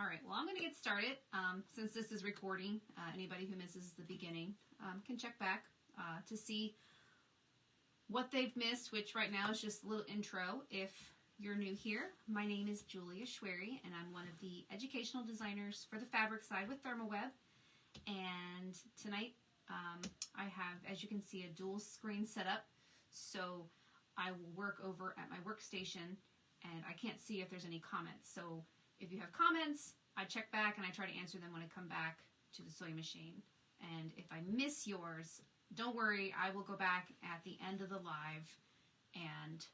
All right, well, I'm going to get started. Since this is recording, anybody who misses the beginning can check back to see what they've missed, which right now is just a little intro. If you're new here, my name is Julia Schwery, and I'm one of the educational designers for the fabric side with ThermOWeb. And tonight I have, as you can see, a dual screen setup. So I will work over at my workstation, and I can't see if there's any comments. So if you have comments, I check back and I try to answer them when I come back to the sewing machine. And if I miss yours, don't worry, I will go back at the end of the live and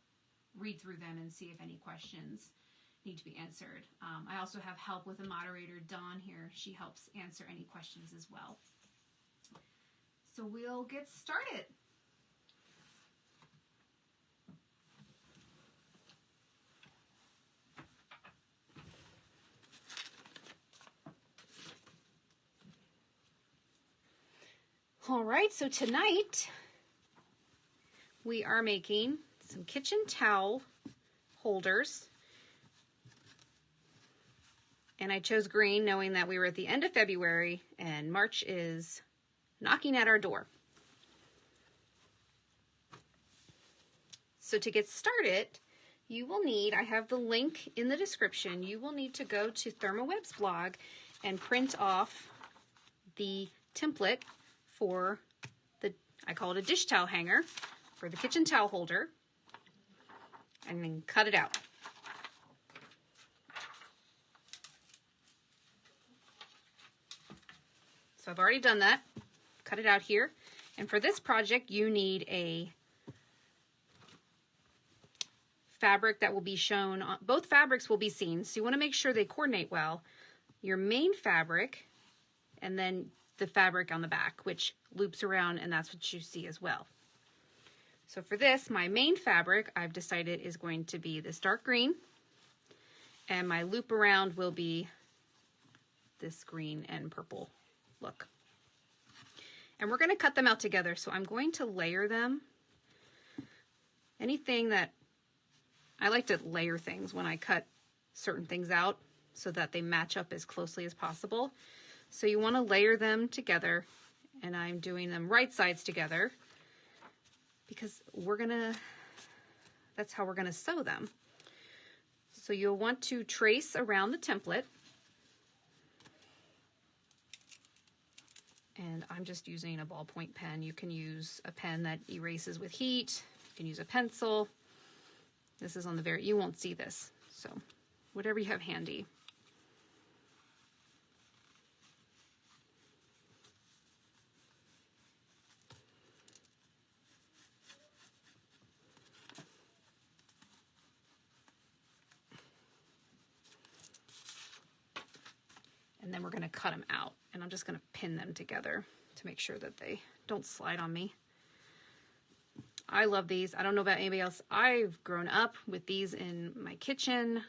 read through them and see if any questions need to be answered. I also have help with a moderator, Dawn, here. She helps answer any questions as well. So we'll get started. All right, so tonight we are making some kitchen towel holders. And I chose green knowing that we were at the end of February and March is knocking at our door. So to get started, you will need, I have the link in the description, you will need to go to ThermOWeb's blog and print off the template for the, I call it a dish towel hanger, for the kitchen towel holder, and then cut it out. So I've already done that, cut it out here. And for this project, you need a fabric that will be shown, on, both fabrics will be seen, so you want to make sure they coordinate well. Your main fabric, and then the fabric on the back, which loops around, and that's what you see as well. So for this, my main fabric, I've decided is going to be this dark green, and my loop around will be this green and purple look. And we're going to cut them out together, so I'm going to layer them. Anything that, I like to layer things when I cut certain things out so that they match up as closely as possible. So you want to layer them together, and I'm doing them right sides together because that's how we're gonna sew them. So you'll want to trace around the template, and I'm just using a ballpoint pen. You can use a pen that erases with heat. You can use a pencil. This is on the very, you won't see this, so whatever you have handy. And then we're going to cut them out, and I'm just going to pin them together to make sure that they don't slide on me. I love these. I don't know about anybody else. I've grown up with these in my kitchen,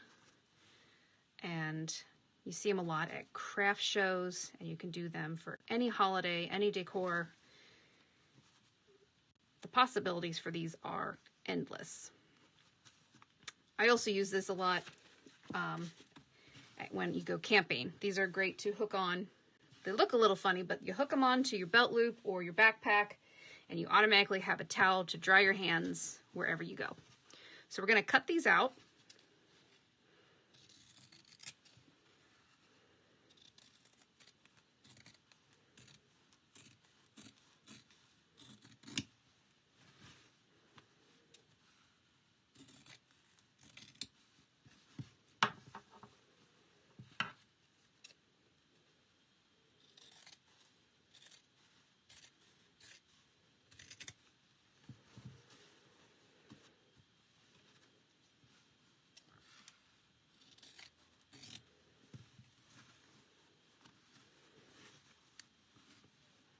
and you see them a lot at craft shows, and you can do them for any holiday, any decor. The possibilities for these are endless. I also use this a lot when you go camping. These are great to hook on. They look a little funny, but you hook them on to your belt loop or your backpack, and you automatically have a towel to dry your hands wherever you go. So we're going to cut these out.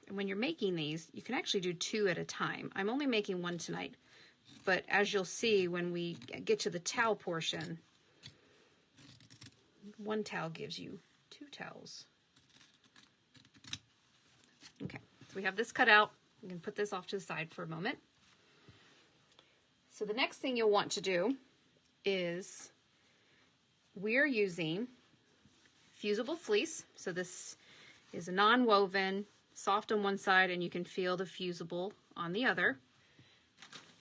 And when you're making these, you can actually do 2 at a time. I'm only making 1 tonight, but as you'll see when we get to the towel portion, 1 towel gives you 2 towels. Okay, so we have this cut out. We can put this off to the side for a moment. So the next thing you'll want to do is we're using Fusible fleece. So this is a non-woven, soft on one side, and you can feel the fusible on the other.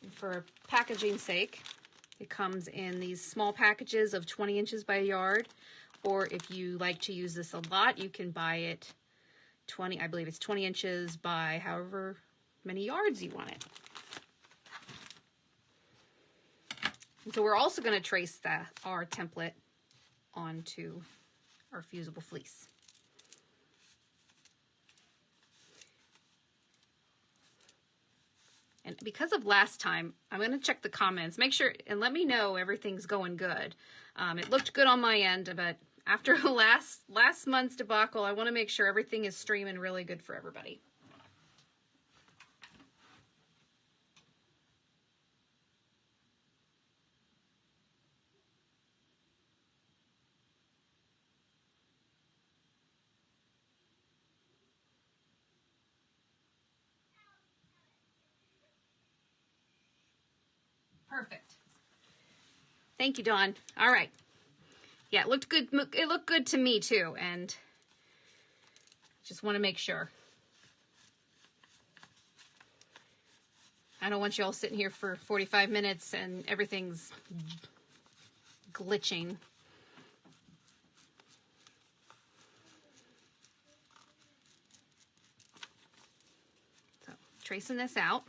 And for packaging sake, it comes in these small packages of 20 inches by a yard, or if you like to use this a lot, you can buy it 20, I believe it's 20 inches by however many yards you want it. And so we're also going to trace our template onto our fusible fleece. And because of last time, I'm going to check the comments, make sure, and let me know everything's going good. It looked good on my end, but after last month's debacle, I want to make sure everything is streaming really good for everybody. Perfect. Thank you, Dawn. All right. Yeah, it looked good. It looked good to me too, and just want to make sure. I don't want you all sitting here for 45 minutes and everything's glitching. So, tracing this out.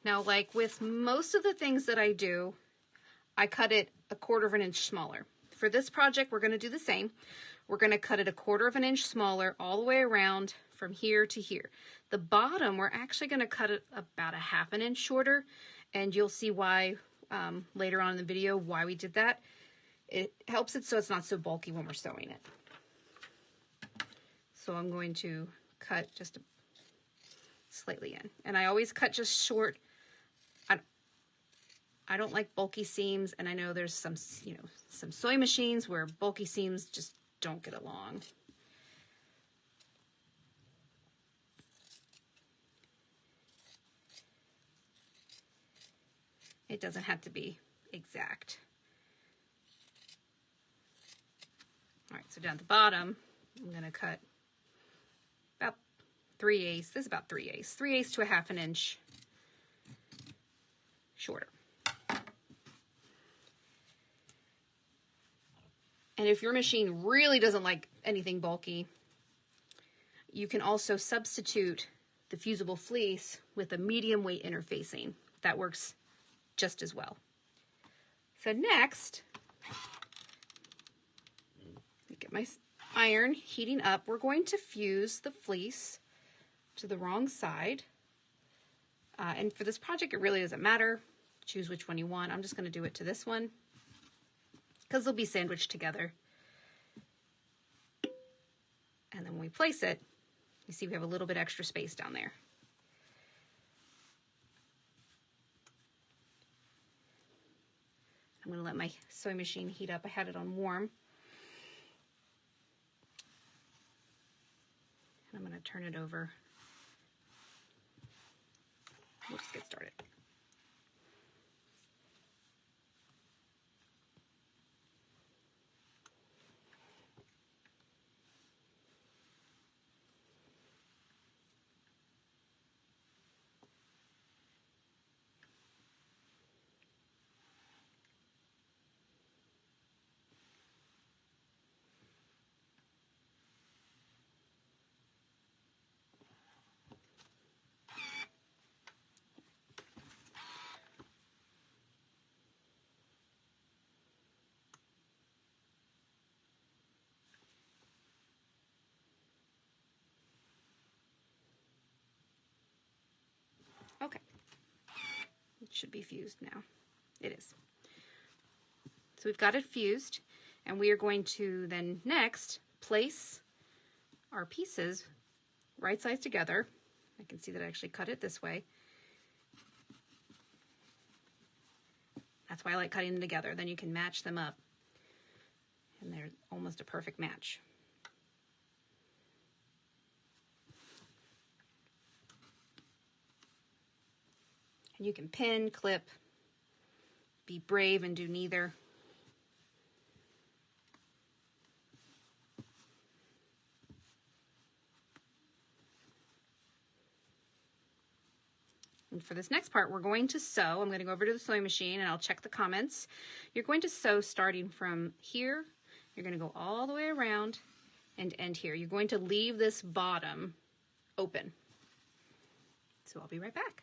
Now, like with most of the things that I do, I cut it 1/4 of an inch smaller. For this project, we're going to do the same. We're going to cut it 1/4 of an inch smaller all the way around from here to here. The bottom, we're actually going to cut it about 1/2 an inch shorter, and you'll see why later on in the video why we did that. It helps it so it's not so bulky when we're sewing it. So I'm going to cut just slightly in, and I always cut just short. I don't like bulky seams, and I know there's some, some sewing machines where bulky seams just don't get along. It doesn't have to be exact. All right, so down at the bottom, I'm going to cut about 3/8. This is about 3/8. 3/8 to 1/2 an inch shorter. And if your machine really doesn't like anything bulky, you can also substitute the fusible fleece with a medium weight interfacing. That works just as well. So next, get my iron heating up. We're going to fuse the fleece to the wrong side. And for this project, it really doesn't matter. Choose which one you want. I'm just going to do it to this one, because they'll be sandwiched together. And then when we place it, you see we have a little bit extra space down there. I'm going to let my sewing machine heat up. I had it on warm. And I'm going to turn it over. We'll just get started. Okay, it should be fused now. It is. So we've got it fused, and we are going to then next place our pieces right sides together. I can see that I actually cut it this way. That's why I like cutting them together. Then you can match them up, and they're almost a perfect match. And you can pin, clip, be brave and do neither. And for this next part, we're going to sew. I'm going to go over to the sewing machine and I'll check the comments. You're going to sew starting from here. You're going to go all the way around and end here. You're going to leave this bottom open. So I'll be right back.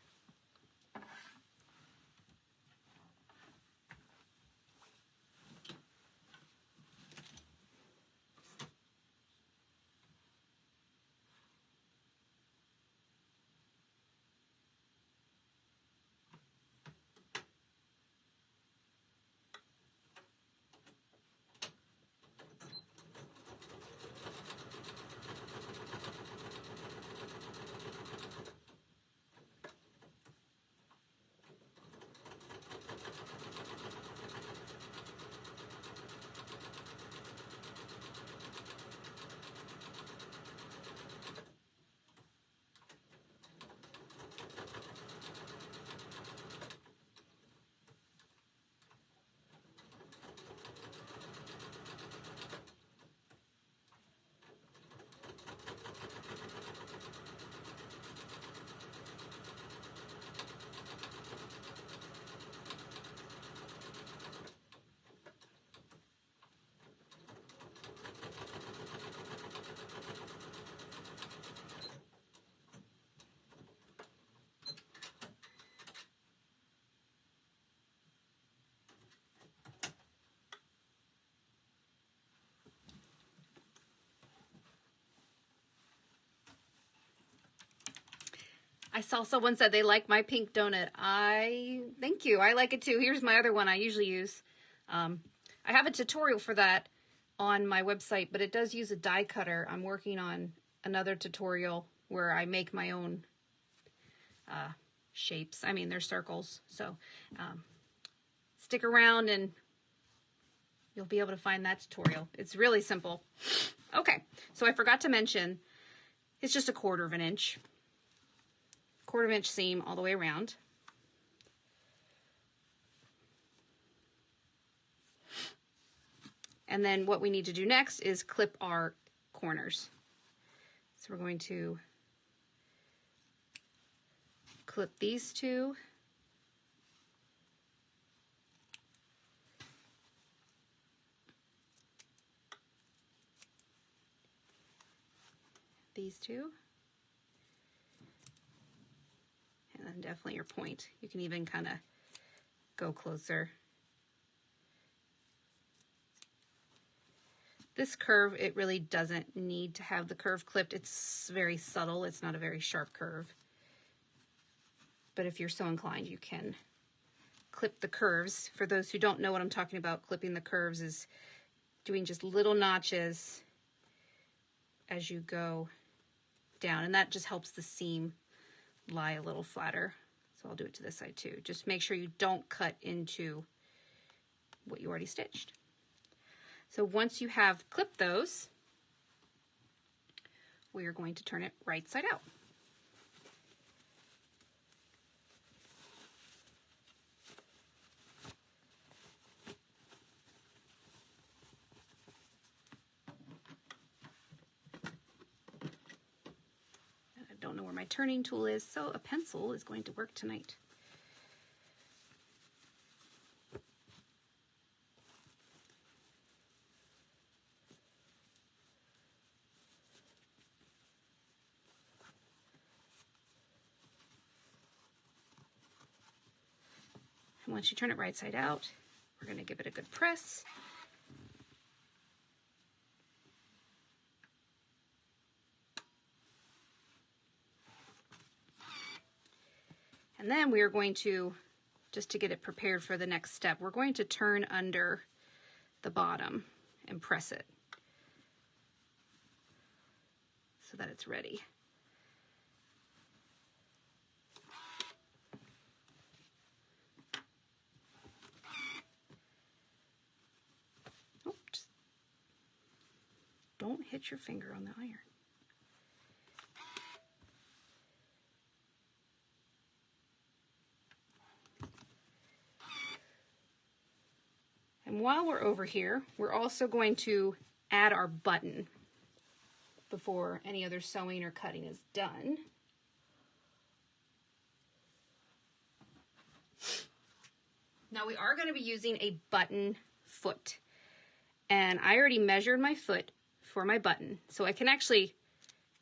I saw someone said they like my pink donut. Thank you. I like it too. Here's my other one I usually use. I have a tutorial for that on my website, but it does use a die cutter. I'm working on another tutorial where I make my own shapes. I mean, they're circles. So stick around and you'll be able to find that tutorial. It's really simple. Okay, so I forgot to mention, it's just a 1/4 of an inch. 1/4 inch seam all the way around. And then what we need to do next is clip our corners. So we're going to clip these two. These two. And then definitely your point. You can even kind of go closer. This curve, it really doesn't need to have the curve clipped. It's very subtle. It's not a very sharp curve. But if you're so inclined, you can clip the curves. For those who don't know what I'm talking about, clipping the curves is doing just little notches as you go down. And that just helps the seam lie a little flatter. So I'll do it to this side too. Just make sure you don't cut into what you already stitched. So once you have clipped those, we are going to turn it right side out. I don't know where my turning tool is, so a pencil is going to work tonight. And once you turn it right side out, we're going to give it a good press. And then we are going to, just to get it prepared for the next step, we're going to turn under the bottom and press it so that it's ready. Oops. Don't hit your finger on the iron. And while we're over here, we're also going to add our button before any other sewing or cutting is done. Now we are going to be using a button foot, and I already measured my foot for my button, so I can actually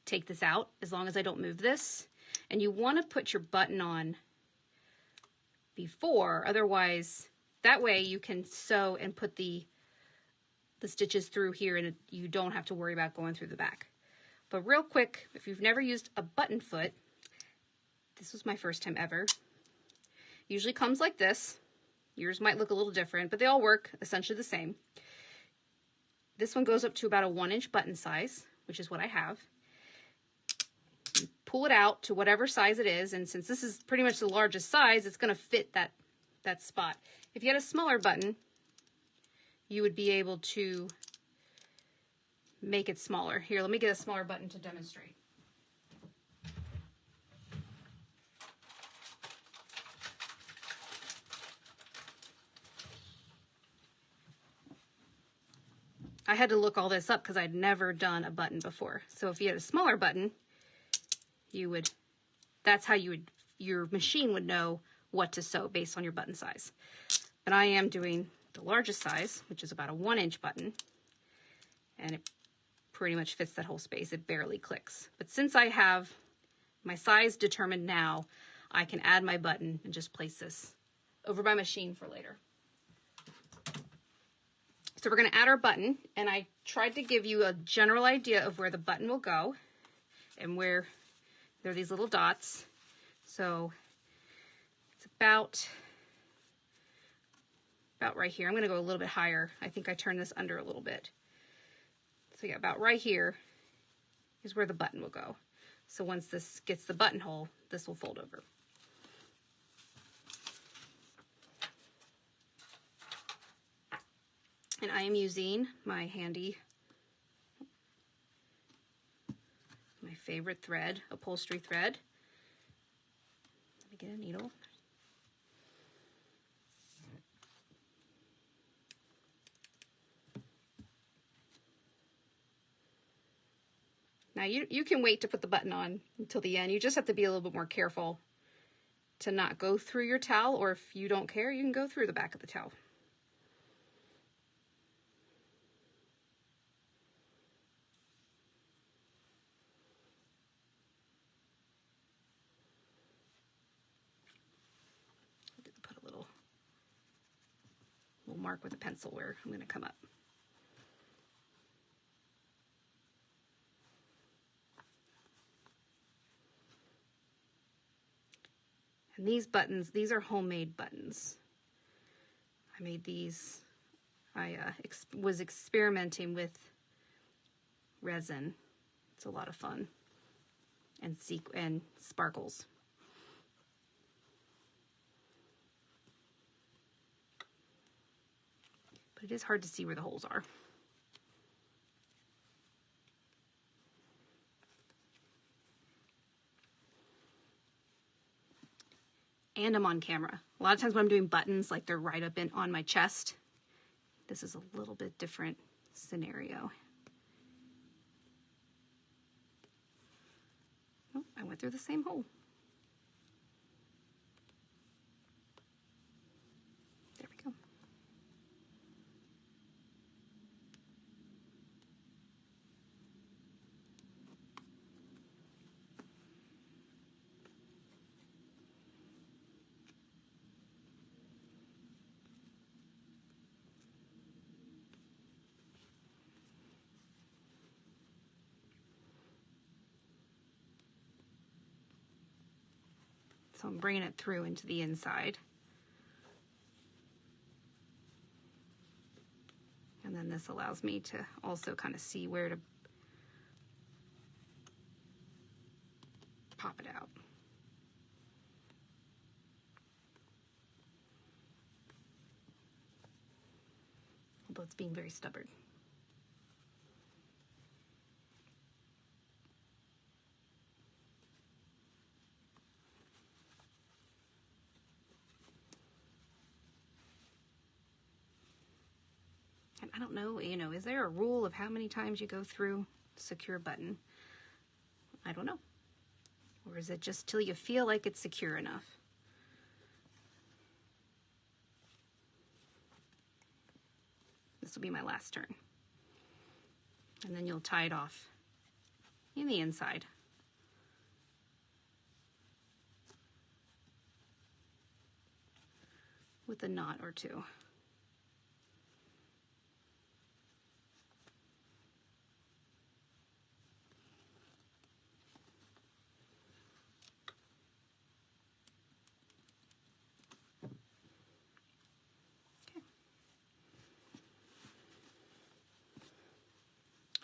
take this out as long as I don't move this. And you want to put your button on before, otherwise that way you can sew and put the stitches through here, and you don't have to worry about going through the back. But real quick, if you've never used a button foot, this was my first time ever. Usually comes like this. Yours might look a little different, but they all work essentially the same. This one goes up to about a 1-inch button size, which is what I have. You pull it out to whatever size it is, and since this is pretty much the largest size, it's going to fit that spot. If you had a smaller button, you would be able to make it smaller. Here, let me get a smaller button to demonstrate. I had to look all this up because I'd never done a button before. So if you had a smaller button, that's how your machine would know what to sew based on your button size. But I am doing the largest size, which is about a 1-inch button, and it pretty much fits that whole space. It barely clicks. But since I have my size determined now, I can add my button and just place this over my machine for later. So we're going to add our button, and I tried to give you a general idea of where the button will go and where there are these little dots. So it's about right here. I'm going to go a little bit higher. I think I turned this under a little bit. So yeah, about right here is where the button will go. So once this gets the buttonhole, this will fold over. And I am using my favorite thread, upholstery thread. Let me get a needle. Now you can wait to put the button on until the end. You just have to be a little bit more careful to not go through your towel, or if you don't care, you can go through the back of the towel. Put a little mark with a pencil where I'm going to come up. And these buttons, these are homemade buttons. I made these, I was experimenting with resin. It's a lot of fun. And sparkles. But it is hard to see where the holes are. And I'm on camera. A lot of times when I'm doing buttons, like they're right up on my chest. This is a little bit different scenario. Oh, I went through the same hole. There we go. So I'm bringing it through into the inside. And then this allows me to also kind of see where to pop it out. Although it's being very stubborn. I don't know, is there a rule of how many times you go through secure button? I don't know. Or is it just till you feel like it's secure enough? will be my last turn. And then you'll tie it off in the inside. With a knot or two.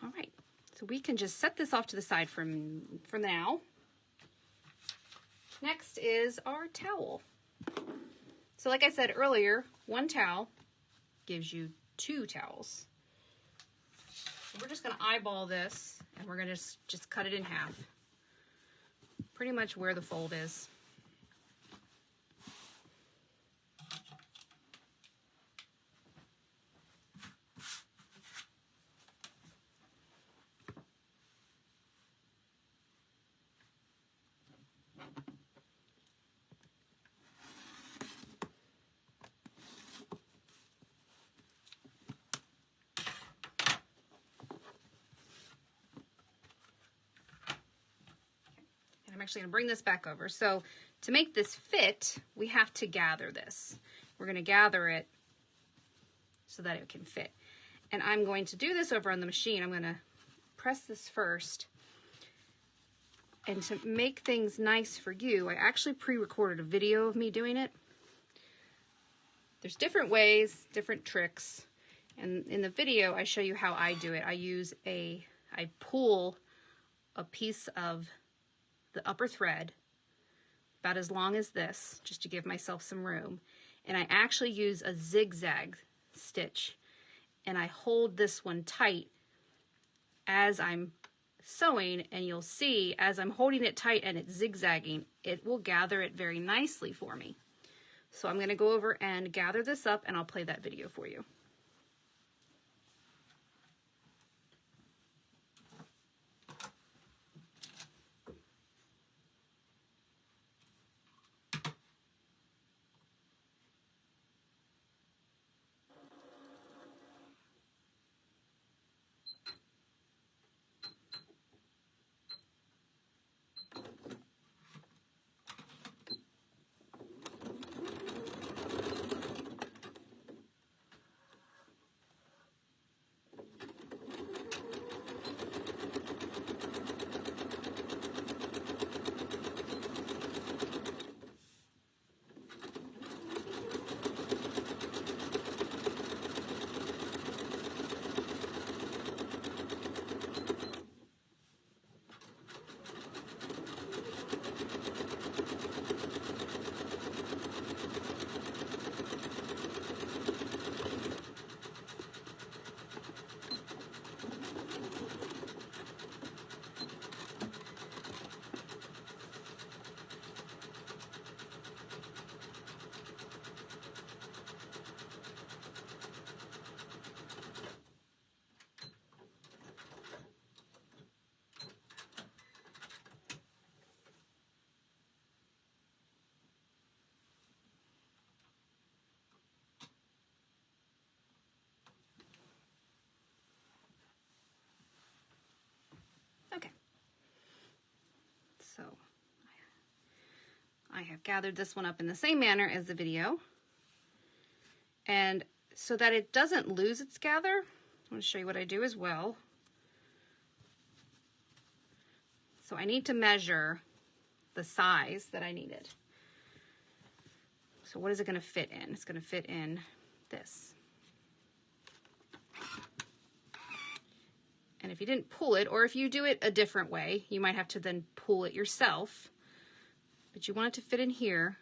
All right, so we can just set this off to the side for now. Next is our towel. So like I said earlier, one towel gives you 2 towels. So we're just gonna eyeball this and we're gonna just cut it in half. Pretty much where the fold is. I'm actually going to bring this back over. So to make this fit, we have to gather this. We're going to gather it so that it can fit. And I'm going to do this over on the machine. I'm going to press this first. And to make things nice for you, I actually pre-recorded a video of me doing it. There's different ways, different tricks. And in the video, I show you how I do it. I pull a piece of the upper thread about as long as this, just to give myself some room. And I actually use a zigzag stitch and I hold this one tight as I'm sewing, and you'll see as I'm holding it tight and it's zigzagging, it will gather it very nicely for me. So I'm going to go over and gather this up and I'll play that video for you. Okay, so I have gathered this one up in the same manner as the video. And so that it doesn't lose its gather, I'm going to show you what I do as well. So I need to measure the size that I needed. So what is it going to fit in? It's going to fit in this. And if you didn't pull it, or if you do it a different way, you might have to then pull it yourself. But you want it to fit in here.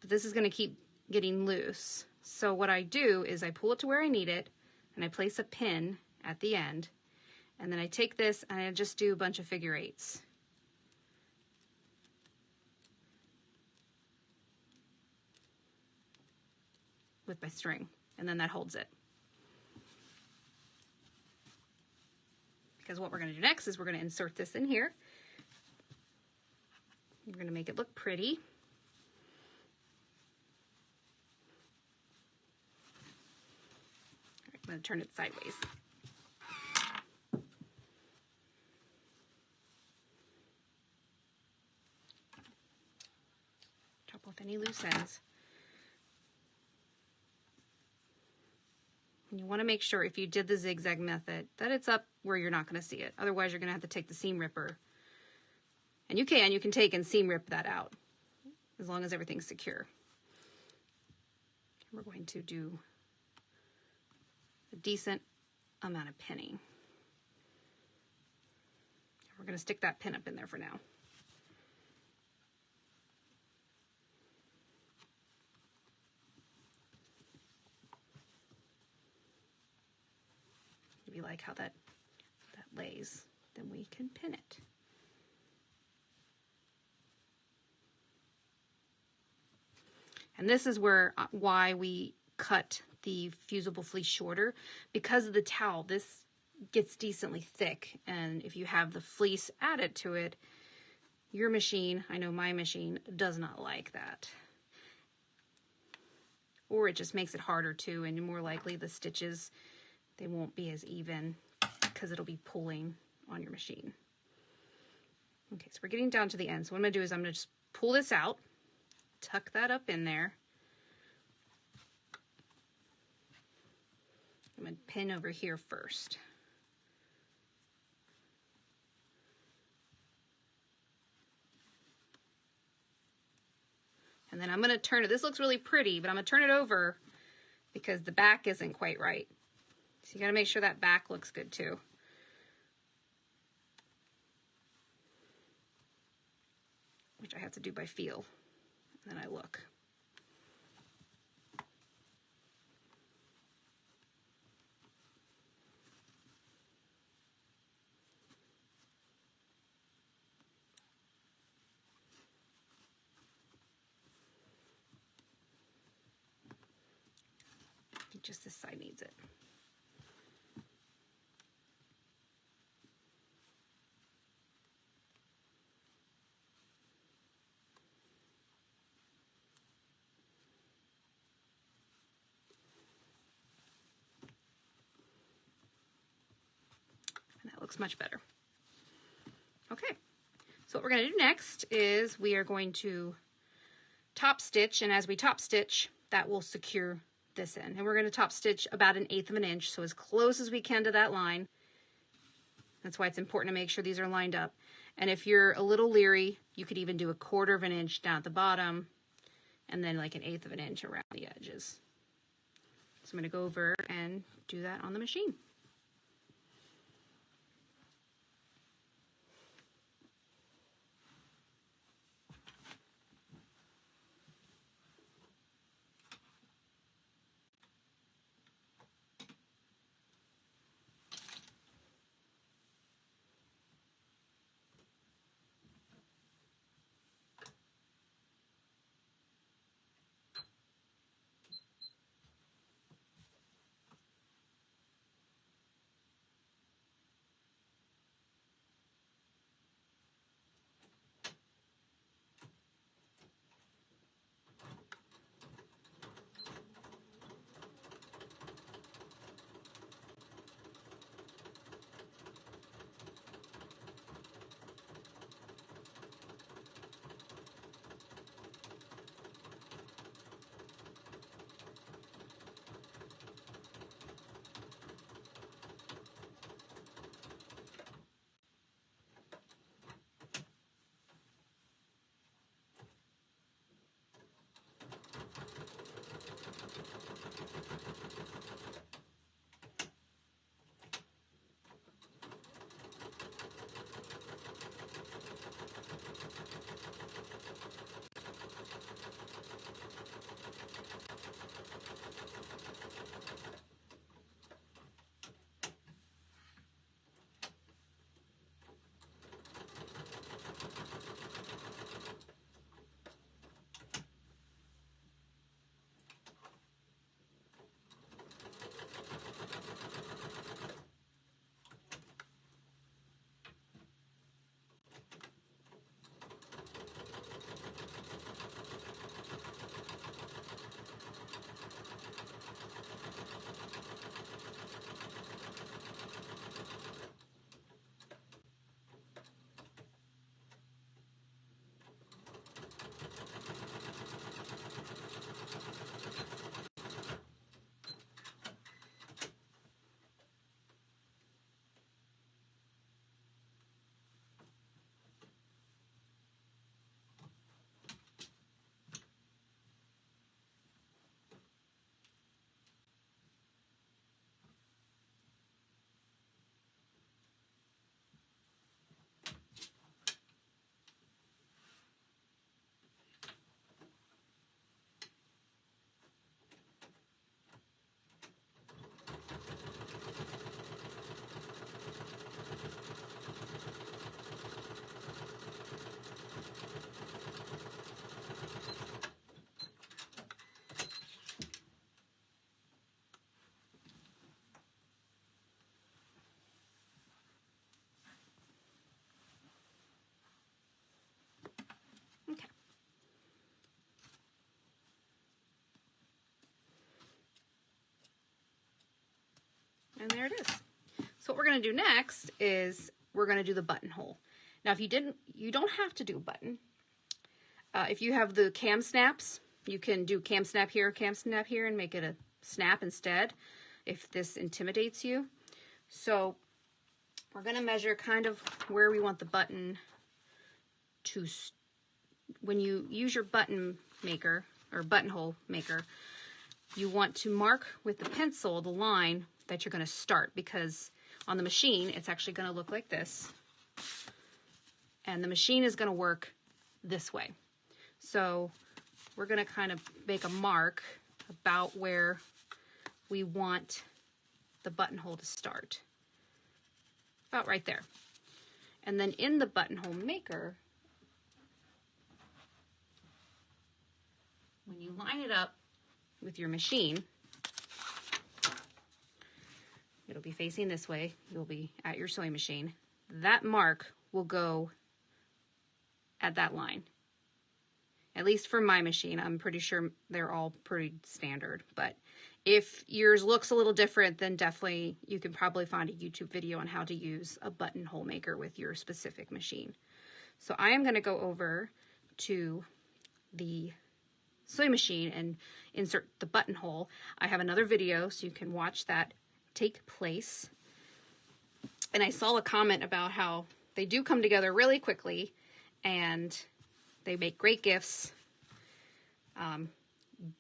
But this is going to keep getting loose. So what I do is I pull it to where I need it, and I place a pin at the end. And then I take this and I just do a bunch of figure eights. With my string. And then that holds it. Because what we're going to do next is we're going to insert this in here. We're going to make it look pretty. All right, going to turn it sideways. Chop off any loose ends. And you want to make sure if you did the zigzag method that it's up where you're not going to see it. Otherwise, you're going to have to take the seam ripper. And you can take and seam rip that out as long as everything's secure. We're going to do a decent amount of pinning. We're going to stick that pin up in there for now. If you like how that lays, then we can pin it. And this is why we cut the fusible fleece shorter. Because of the towel, this gets decently thick, and if you have the fleece added to it, your machine, I know my machine, does not like that. Or it just makes it harder too, and more likely the stitches, they won't be as even because it'll be pulling on your machine. Okay, so we're getting down to the end. So what I'm going to do is I'm going to just pull this out, tuck that up in there. I'm going to pin over here first. And then I'm going to turn it. This looks really pretty, but I'm going to turn it over because the back isn't quite right. So you got to make sure that back looks good too. Which I have to do by feel. And then I look. Just this side needs it. And that looks much better. Okay, so what we're going to do next is we are going to top stitch, and as we top stitch, that will secure this in. And we're going to top stitch about 1/8 of an inch, so as close as we can to that line. That's why it's important to make sure these are lined up. And if you're a little leery, you could even do 1/4 of an inch down at the bottom, and then like 1/8 of an inch around the edges. So I'm going to go over and do that on the machine. And there it is. So what we're going to do next is we're going to do the buttonhole. Now, if you don't have to do a button. If you have the cam snaps, you can do cam snap here, and make it a snap instead, if this intimidates you. So we're going to measure kind of where we want the button to, when you use your button maker, or buttonhole maker, you want to mark with the pencil the line that you're going to start, because on the machine, it's actually going to look like this. And the machine is going to work this way. So we're going to kind of make a mark about where we want the buttonhole to start. About right there. And then in the buttonhole maker, when you line it up with your machine, it'll be facing this way. You'll be at your sewing machine. That mark will go at that line. At least for my machine. I'm pretty sure they're all pretty standard. But if yours looks a little different, then definitely you can probably find a YouTube video on how to use a buttonhole maker with your specific machine. So I am going to go over to the sewing machine and insert the buttonhole. I have another video so you can watch that take place. And I saw a comment about how they do come together really quickly and they make great gifts.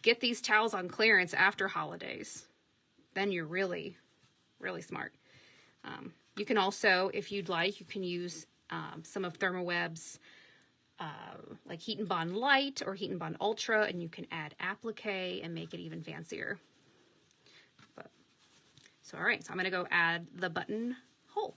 Get these towels on clearance after holidays. Then you're really, really smart. You can also, if you'd like, you can use some of ThermOWeb's like HeatnBond Light or HeatnBond Ultra, and you can add applique and make it even fancier. So all right, so I'm going to go add the button hole.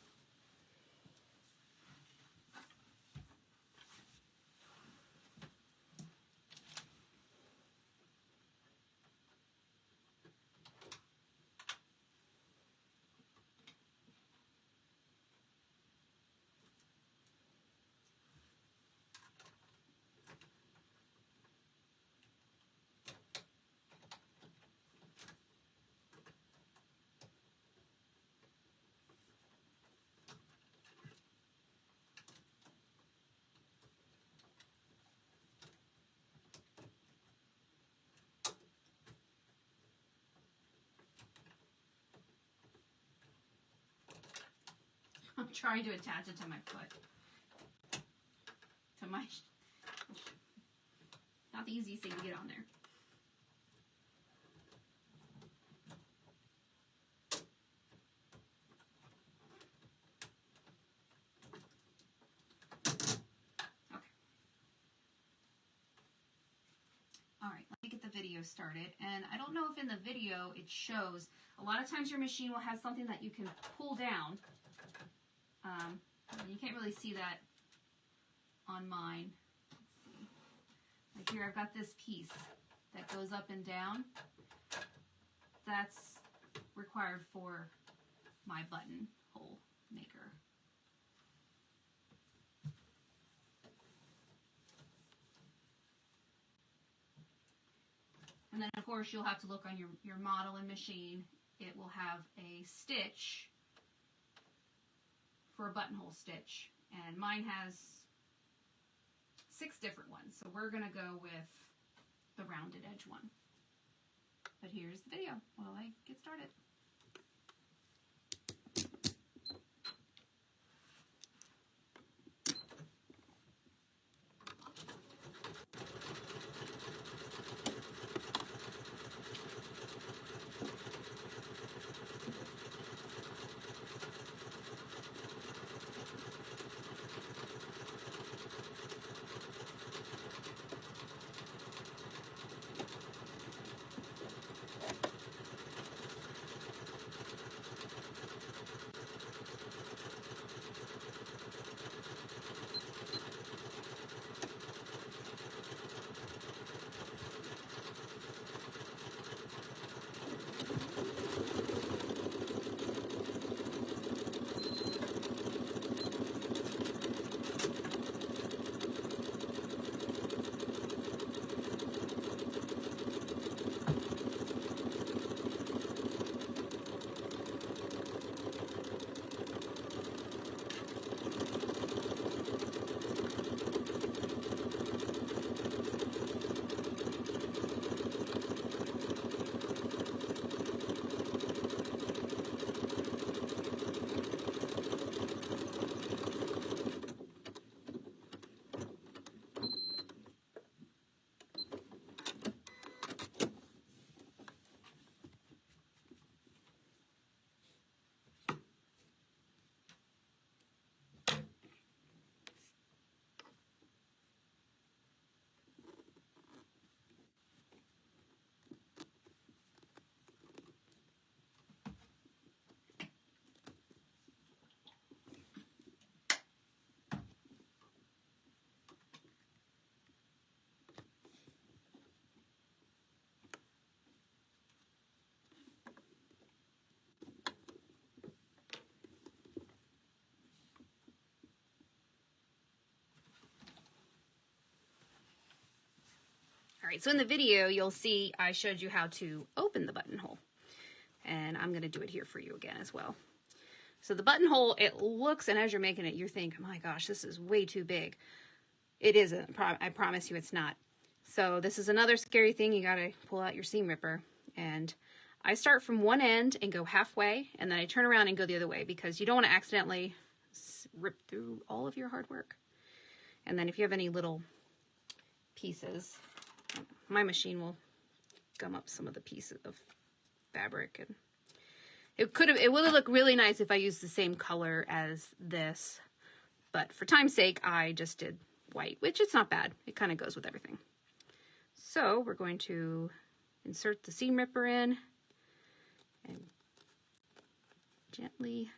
I'm trying to attach it to my foot. To my... Not the easiest thing to get on there. Okay. All right, let me get the video started. And I don't know if in the video it shows. A lot of times your machine will have something that you can pull down. You can't really see that on mine. Let's see. Like here, I've got this piece that goes up and down. That's required for my buttonhole maker. And then, of course, you'll have to look on your model and machine. It will have a stitch for a buttonhole stitch, and mine has 6 different ones, so we're going to go with the rounded edge one. But here's the video while I get started. All right, so in the video, you'll see I showed you how to open the buttonhole. And I'm gonna do it here for you again as well. So the buttonhole, it looks, and as you're making it, you think, oh my gosh, this is way too big. It isn't, I promise you it's not. So this is another scary thing. You gotta pull out your seam ripper. And I start from one end and go halfway, and then I turn around and go the other way because you don't wanna accidentally rip through all of your hard work. And then if you have any little pieces, my machine will gum up some of the pieces of fabric, and it would look really nice if I used the same color as this, but for time's sake I just did white, which it's not bad. It kind of goes with everything. So we're going to insert the seam ripper in and gently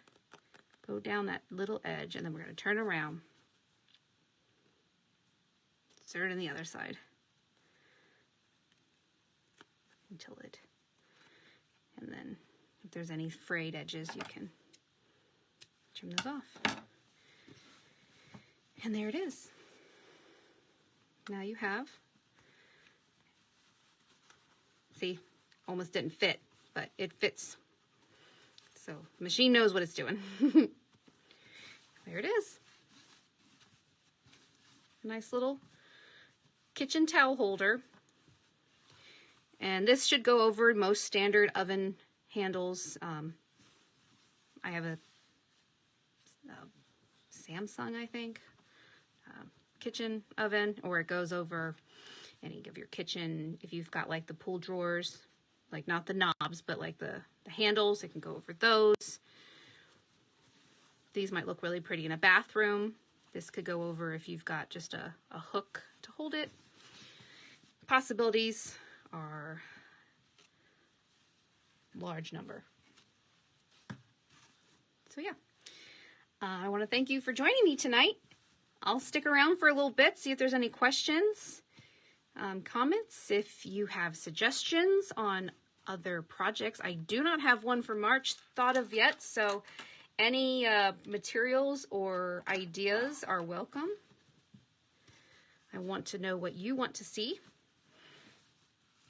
go down that little edge, and then we're going to turn around, insert in the other side until it, and then if there's any frayed edges, you can trim those off. And there it is. Now you have, see, almost didn't fit, but it fits. So the machine knows what it's doing. There it is. A nice little kitchen towel holder. And this should go over most standard oven handles. I have a Samsung, I think, kitchen oven, or it goes over any of your kitchen. If you've got like the pull drawers, like not the knobs, but like the handles, it can go over those. These might look really pretty in a bathroom. This could go over if you've got just a hook to hold it. Possibilities are large number. So yeah, I want to thank you for joining me tonight. I'll stick around for a little bit, see if there's any questions, comments, if you have suggestions on other projects. I do not have one for March thought of yet, so any materials or ideas are welcome. I want to know what you want to see.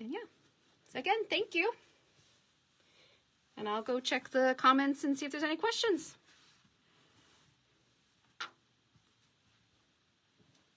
And yeah, so again, thank you. And I'll go check the comments and see if there's any questions.